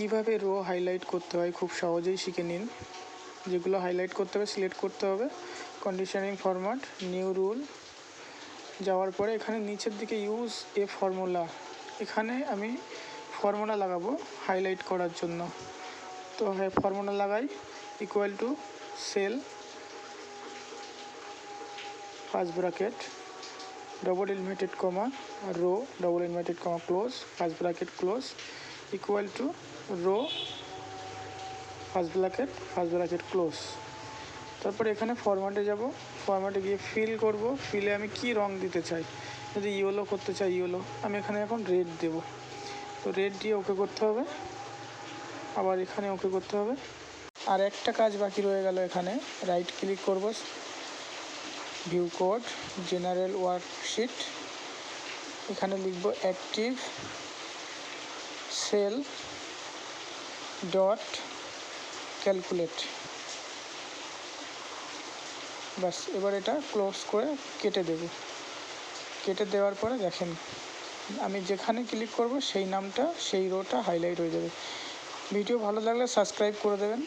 কিভাবে rho highlight করতে হয় খুব সহজেই শিখে নিন। যেগুলো হাইলাইট করতে হবে সিলেক্ট করতে হবে, কন্ডিশনিং ফরম্যাট, নিউ রুল যাওয়ার পরে এখানে নিচের দিকে ইউজ এ ফর্মুলা, এখানে আমি ফর্মুলা লাগাবো হাইলাইট করার জন্য। তো হ্যাঁ, ফর্মুলা লাগাই equal to cell first bracket double inverted comma row double inverted comma close first bracket close equal to row first bracket close. তারপরে এখানে ফরম্যাটে যাব, ফরম্যাটে গিয়ে ফিল করব, ফিলে আমি কি রং দিতে চাই। যদি ইয়েলো করতে চাই ইয়েলো, আমি এখানে এখন রেড দেব। তো রেড দিয়ে ওকে করতে হবে, আবার এখানে ওকে করতে হবে। আর একটা কাজ বাকি রয়ে গেল, এখানে রাইট ক্লিক করব, ভিউ কোড, জেনারেল ওয়ার্কশিট, এখানে লিখব অ্যাক্টিভ সেল ডট ক্যালকুলেট। ব্যাস, এবার এটা ক্লোজ করে কেটে দেব। কেটে দেওয়ার পরে দেখেন আমি যেখানে ক্লিক করব সেই নামটা সেই রোটা হাইলাইট হয়ে যাবে। ভিডিও ভালো লাগলে সাবস্ক্রাইব করে দেবেন।